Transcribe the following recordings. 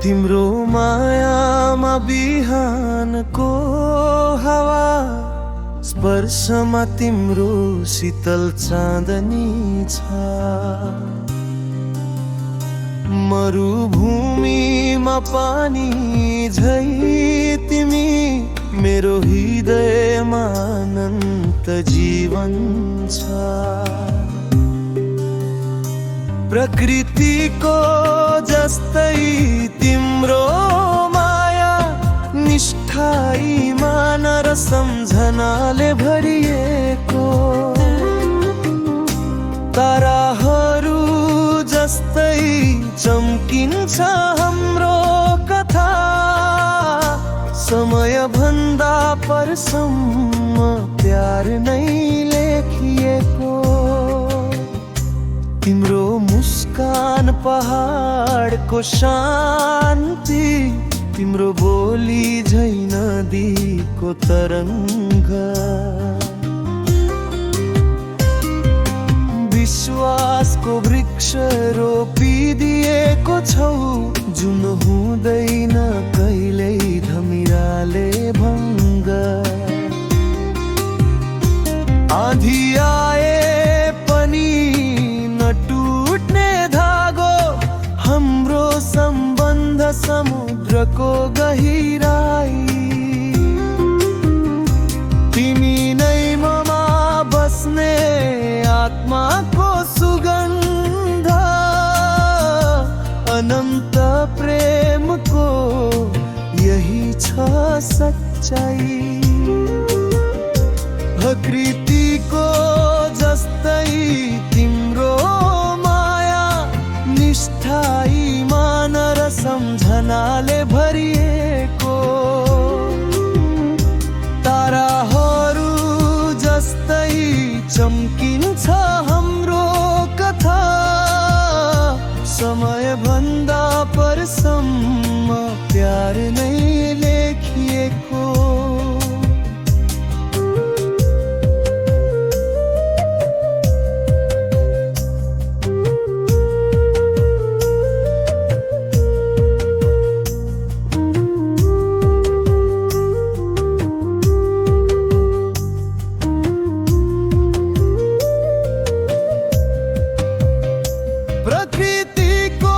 तिम्रो मायामा बिहानको हावा, स्पर्शमा तिम्रो शीतल चाँदनी छ। मरुभूमिमा पानी झै तिमी, मेरो हृदयमा अनन्त जीवन छ। प्रकृतिको जस्तै तिम्रो माया, निष्ठा ईमान र सम्झनाले भरिएको। ताराहरू जस्तै चम्किन्छ हाम्रो कथा, समय भन्दा परसम्म प्यार नै लेखिएको। तिम्रो मुस्कान पहाडको शान्ति, तिम्रो बोली झै नदीको तरङ्ग। विश्वासको वृक्ष रोपिदिएको छौ, जुन हुँदैन कहिल्यै धमिराले भङ्ग। आँधी आए पनि नटुट्ने धागो, हाम्रो सम्बन्ध समुद्रको गहिराई। तिमी नै ममा बस्ने आत्माको सुगन्ध, अनन्त प्रेमको यही छ सच्चाई। प्रकृतिको जस्तै तिम्रो माया, निष्ठा ईमान र सम्झनाले भरिएको। ताराहरू जस्तै चम्किन्छ हाम्रो कथा, समय भन्दा परसम्म प्यार नै लेखिएको। प्रकृतिको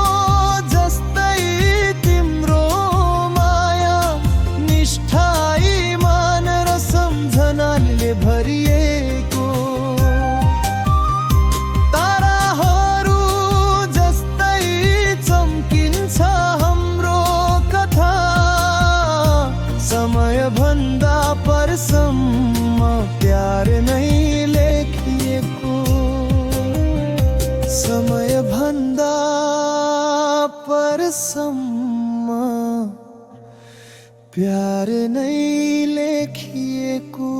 जस्तै तिम्रो माया, निष्ठा ईमान र सम्झनाले भरिएको। ताराहरू जस्तै चम्किन्छ हाम्रो कथा, समय भन्दा परसम्म प्यार नै लेखिएको। समय भन्दा परसम्म प्यार नै लेखिएको।